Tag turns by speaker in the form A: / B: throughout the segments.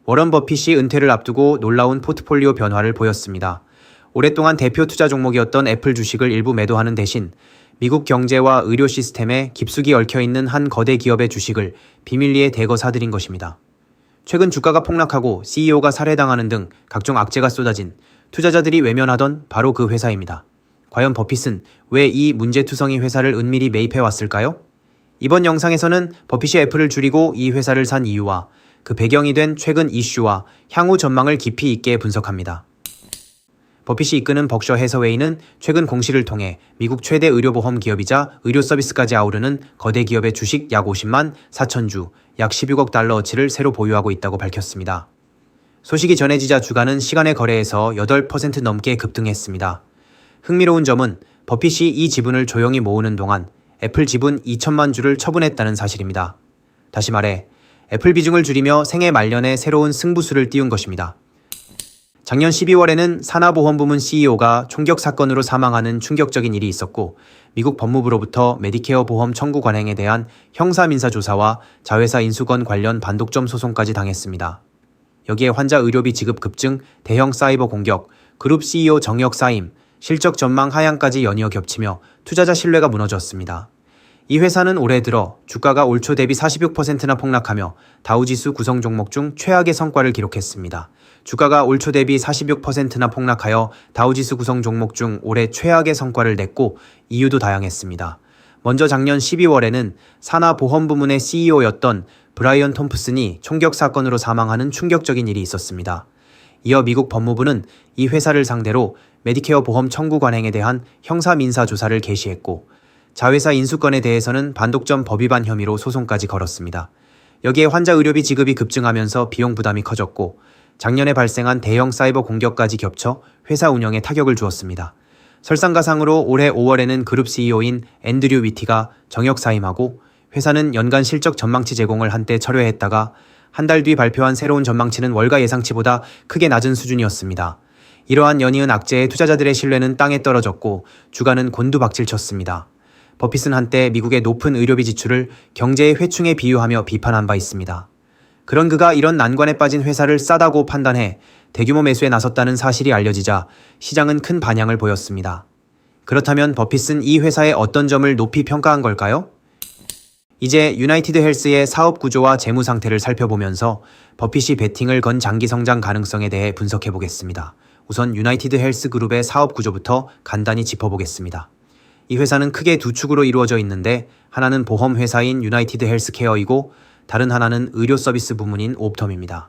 A: 워런 버핏이 은퇴를 앞두고 놀라운 포트폴리오 변화를 보였습니다. 오랫동안 대표 투자 종목이었던 애플 주식을 일부 매도하는 대신 미국 경제와 의료 시스템에 깊숙이 얽혀있는 한 거대 기업의 주식을 비밀리에 대거 사들인 것입니다. 최근 주가가 폭락하고 CEO가 살해당하는 등 각종 악재가 쏟아진 투자자들이 외면하던 바로 그 회사입니다. 과연 버핏은 왜 이 문제투성이 회사를 은밀히 매입해왔을까요? 이번 영상에서는 버핏이 애플을 줄이고 이 회사를 산 이유와 그 배경이 된 최근 이슈와 향후 전망을 깊이 있게 분석합니다. 버핏이 이끄는 벅셔 해서웨이는 최근 공시를 통해 미국 최대 의료보험 기업이자 의료 서비스까지 아우르는 거대 기업의 주식 약 50만 4천 주, 약 16억 달러어치를 새로 보유하고 있다고 밝혔습니다. 소식이 전해지자 주가는 시간의 거래에서 8% 넘게 급등했습니다. 흥미로운 점은 버핏이 이 지분을 조용히 모으는 동안 애플 지분 2천만 주를 처분했다는 사실입니다. 다시 말해 애플 비중을 줄이며 생애 말년에 새로운 승부수를 띄운 것입니다. 작년 12월에는 산하보험부문 CEO가 총격 사건으로 사망하는 충격적인 일이 있었고 미국 법무부로부터 메디케어 보험 청구 관행에 대한 형사민사조사와 자회사 인수건 관련 반독점 소송까지 당했습니다. 여기에 환자 의료비 지급 급증, 대형 사이버 공격, 그룹 CEO 정역 사임, 실적 전망 하향까지 연이어 겹치며 투자자 신뢰가 무너졌습니다. 이 회사는 올해 들어 주가가 올 초 대비 46%나 폭락하며 다우지수 구성 종목 중 최악의 성과를 기록했습니다. 주가가 올 초 대비 46%나 폭락하여 다우지수 구성 종목 중 올해 최악의 성과를 냈고 이유도 다양했습니다. 먼저 작년 12월에는 산하보험부문의 CEO였던 브라이언 톰프슨이 총격 사건으로 사망하는 충격적인 일이 있었습니다. 이어 미국 법무부는 이 회사를 상대로 메디케어 보험 청구 관행에 대한 형사민사조사를 개시했고 자회사 인수건에 대해서는 반독점 법위반 혐의로 소송까지 걸었습니다. 여기에 환자 의료비 지급이 급증하면서 비용 부담이 커졌고 작년에 발생한 대형 사이버 공격까지 겹쳐 회사 운영에 타격을 주었습니다. 설상가상으로 올해 5월에는 그룹 CEO인 앤드류 위티가 정역 사임하고 회사는 연간 실적 전망치 제공을 한때 철회했다가 한 달 뒤 발표한 새로운 전망치는 월가 예상치보다 크게 낮은 수준이었습니다. 이러한 연이은 악재에 투자자들의 신뢰는 땅에 떨어졌고 주가는 곤두박질쳤습니다. 버핏은 한때 미국의 높은 의료비 지출을 경제의 회충에 비유하며 비판한 바 있습니다. 그런 그가 이런 난관에 빠진 회사를 싸다고 판단해 대규모 매수에 나섰다는 사실이 알려지자 시장은 큰 반향을 보였습니다. 그렇다면 버핏은 이 회사의 어떤 점을 높이 평가한 걸까요? 이제 유나이티드 헬스의 사업 구조와 재무 상태를 살펴보면서 버핏이 베팅을 건 장기 성장 가능성에 대해 분석해 보겠습니다. 우선 유나이티드 헬스 그룹의 사업 구조부터 간단히 짚어보겠습니다. 이 회사는 크게 두 축으로 이루어져 있는데 하나는 보험 회사인 유나이티드 헬스케어이고 다른 하나는 의료 서비스 부문인 옵텀입니다.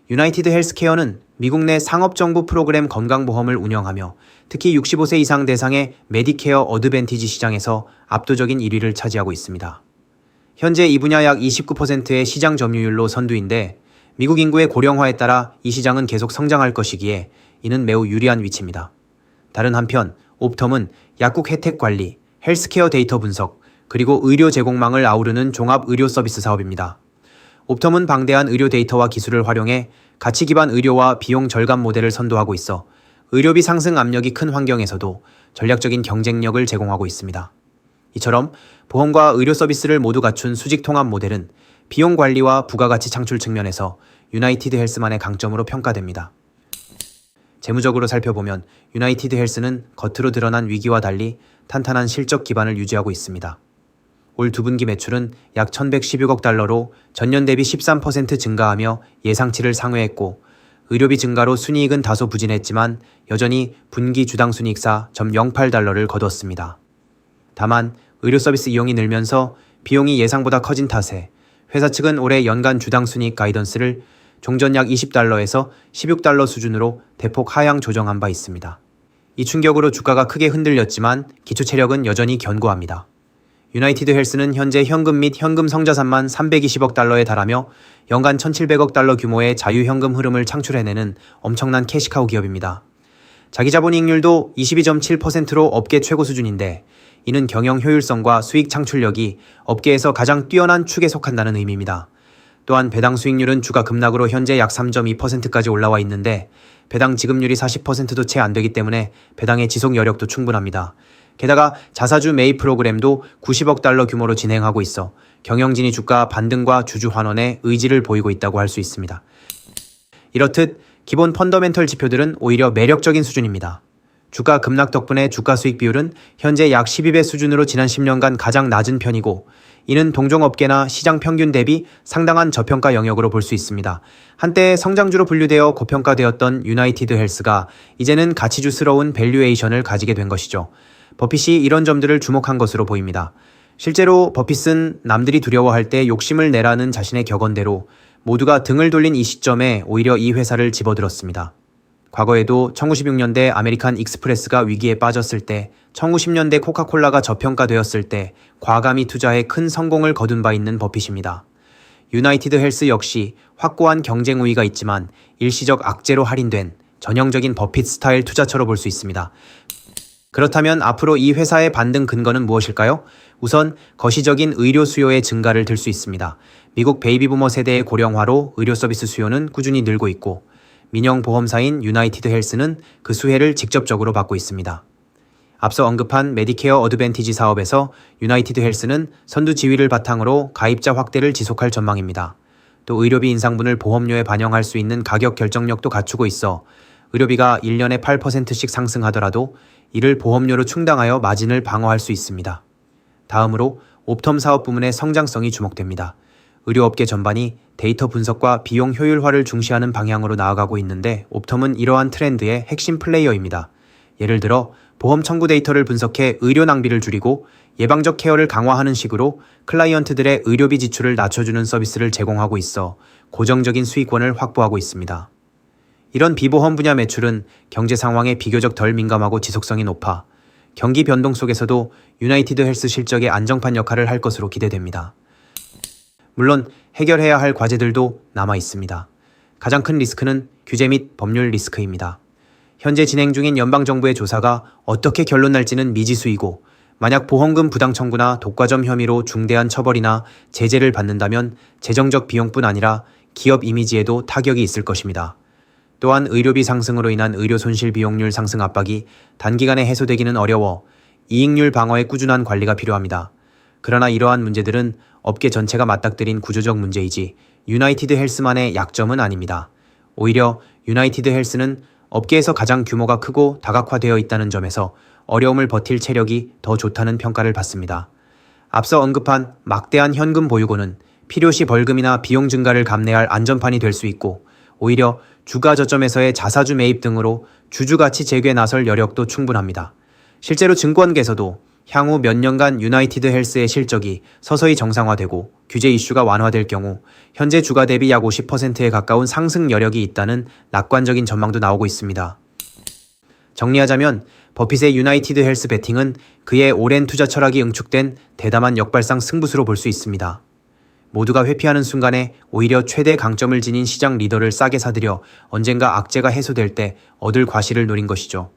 A: 유나이티드 헬스케어는 미국 내 상업정부 프로그램 건강보험을 운영하며 특히 65세 이상 대상의 메디케어 어드밴티지 시장에서 압도적인 1위를 차지하고 있습니다. 현재 이 분야 약 29%의 시장 점유율로 선두인데 미국 인구의 고령화에 따라 이 시장은 계속 성장할 것이기에 이는 매우 유리한 위치입니다. 다른 한편 옵텀은 약국 혜택 관리, 헬스케어 데이터 분석, 그리고 의료 제공망을 아우르는 종합 의료 서비스 사업입니다. 옵텀은 방대한 의료 데이터와 기술을 활용해 가치 기반 의료와 비용 절감 모델을 선도하고 있어 의료비 상승 압력이 큰 환경에서도 전략적인 경쟁력을 제공하고 있습니다. 이처럼 보험과 의료 서비스를 모두 갖춘 수직 통합 모델은 비용 관리와 부가가치 창출 측면에서 유나이티드 헬스만의 강점으로 평가됩니다. 재무적으로 살펴보면 유나이티드 헬스는 겉으로 드러난 위기와 달리 탄탄한 실적 기반을 유지하고 있습니다. 올 2분기 매출은 약 1,116억 달러로 전년 대비 13% 증가하며 예상치를 상회했고 의료비 증가로 순이익은 다소 부진했지만 여전히 분기 주당 순이익사 0.08달러를 거뒀습니다. 다만 의료 서비스 이용이 늘면서 비용이 예상보다 커진 탓에 회사 측은 올해 연간 주당 순이익 가이던스를 종전 약 20달러에서 16달러 수준으로 대폭 하향 조정한 바 있습니다. 이 충격으로 주가가 크게 흔들렸지만 기초 체력은 여전히 견고합니다. 유나이티드 헬스는 현재 현금 및 현금 성자산만 320억 달러에 달하며 연간 1,700억 달러 규모의 자유현금 흐름을 창출해내는 엄청난 캐시카우 기업입니다. 자기자본이익률도 22.7%로 업계 최고 수준인데 이는 경영 효율성과 수익 창출력이 업계에서 가장 뛰어난 축에 속한다는 의미입니다. 또한 배당 수익률은 주가 급락으로 현재 약 3.2%까지 올라와 있는데 배당 지급률이 40%도 채 안 되기 때문에 배당의 지속 여력도 충분합니다. 게다가 자사주 매입 프로그램도 90억 달러 규모로 진행하고 있어 경영진이 주가 반등과 주주 환원에 의지를 보이고 있다고 할 수 있습니다. 이렇듯 기본 펀더멘털 지표들은 오히려 매력적인 수준입니다. 주가 급락 덕분에 주가 수익 비율은 현재 약 12배 수준으로 지난 10년간 가장 낮은 편이고, 이는 동종업계나 시장 평균 대비 상당한 저평가 영역으로 볼 수 있습니다. 한때 성장주로 분류되어 고평가되었던 유나이티드 헬스가 이제는 가치주스러운 밸류에이션을 가지게 된 것이죠. 버핏이 이런 점들을 주목한 것으로 보입니다. 실제로 버핏은 남들이 두려워할 때 욕심을 내라는 자신의 격언대로 모두가 등을 돌린 이 시점에 오히려 이 회사를 집어들었습니다. 과거에도 1916년대 아메리칸 익스프레스가 위기에 빠졌을 때, 1910년대 코카콜라가 저평가되었을 때 과감히 투자해 큰 성공을 거둔 바 있는 버핏입니다. 유나이티드 헬스 역시 확고한 경쟁 우위가 있지만 일시적 악재로 할인된 전형적인 버핏 스타일 투자처로 볼 수 있습니다. 그렇다면 앞으로 이 회사의 반등 근거는 무엇일까요? 우선 거시적인 의료 수요의 증가를 들 수 있습니다. 미국 베이비부머 세대의 고령화로 의료 서비스 수요는 꾸준히 늘고 있고, 민영 보험사인 유나이티드 헬스는 그 수혜를 직접적으로 받고 있습니다. 앞서 언급한 메디케어 어드밴티지 사업에서 유나이티드 헬스는 선두 지위를 바탕으로 가입자 확대를 지속할 전망입니다. 또 의료비 인상분을 보험료에 반영할 수 있는 가격 결정력도 갖추고 있어 의료비가 1년에 8%씩 상승하더라도 이를 보험료로 충당하여 마진을 방어할 수 있습니다. 다음으로 옵텀 사업 부문의 성장성이 주목됩니다. 의료업계 전반이 데이터 분석과 비용 효율화를 중시하는 방향으로 나아가고 있는데, 옵텀은 이러한 트렌드의 핵심 플레이어입니다. 예를 들어 보험 청구 데이터를 분석해 의료 낭비를 줄이고 예방적 케어를 강화하는 식으로 클라이언트들의 의료비 지출을 낮춰주는 서비스를 제공하고 있어 고정적인 수익원을 확보하고 있습니다. 이런 비보험 분야 매출은 경제 상황에 비교적 덜 민감하고 지속성이 높아 경기 변동 속에서도 유나이티드 헬스 실적의 안정판 역할을 할 것으로 기대됩니다. 물론 해결해야 할 과제들도 남아 있습니다. 가장 큰 리스크는 규제 및 법률 리스크입니다. 현재 진행 중인 연방정부의 조사가 어떻게 결론 날지는 미지수이고, 만약 보험금 부당 청구나 독과점 혐의로 중대한 처벌이나 제재를 받는다면 재정적 비용뿐 아니라 기업 이미지에도 타격이 있을 것입니다. 또한 의료비 상승으로 인한 의료 손실 비용률 상승 압박이 단기간에 해소되기는 어려워 이익률 방어에 꾸준한 관리가 필요합니다. 그러나 이러한 문제들은 업계 전체가 맞닥뜨린 구조적 문제이지 유나이티드 헬스만의 약점은 아닙니다. 오히려 유나이티드 헬스는 업계에서 가장 규모가 크고 다각화되어 있다는 점에서 어려움을 버틸 체력이 더 좋다는 평가를 받습니다. 앞서 언급한 막대한 현금 보유고는 필요시 벌금이나 비용 증가를 감내할 안전판이 될 수 있고, 오히려 주가 저점에서의 자사주 매입 등으로 주주가치 재괴에 나설 여력도 충분합니다. 실제로 증권계에서도 향후 몇 년간 유나이티드 헬스의 실적이 서서히 정상화되고 규제 이슈가 완화될 경우 현재 주가 대비 약 50%에 가까운 상승 여력이 있다는 낙관적인 전망도 나오고 있습니다. 정리하자면 버핏의 유나이티드 헬스 베팅은 그의 오랜 투자 철학이 응축된 대담한 역발상 승부수로 볼 수 있습니다. 모두가 회피하는 순간에 오히려 최대 강점을 지닌 시장 리더를 싸게 사들여 언젠가 악재가 해소될 때 얻을 과실을 노린 것이죠.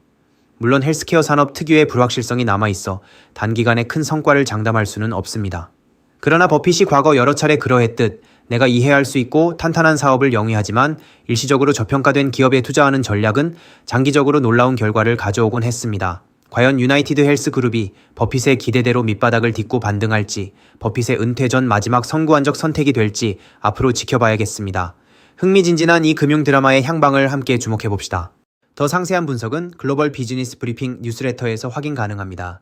A: 물론 헬스케어 산업 특유의 불확실성이 남아있어 단기간에 큰 성과를 장담할 수는 없습니다. 그러나 버핏이 과거 여러 차례 그러했듯 내가 이해할 수 있고 탄탄한 사업을 영위하지만 일시적으로 저평가된 기업에 투자하는 전략은 장기적으로 놀라운 결과를 가져오곤 했습니다. 과연 유나이티드 헬스 그룹이 버핏의 기대대로 밑바닥을 딛고 반등할지, 버핏의 은퇴 전 마지막 선구안적 선택이 될지 앞으로 지켜봐야겠습니다. 흥미진진한 이 금융 드라마의 향방을 함께 주목해봅시다. 더 상세한 분석은 글로벌 비즈니스 브리핑 뉴스레터에서 확인 가능합니다.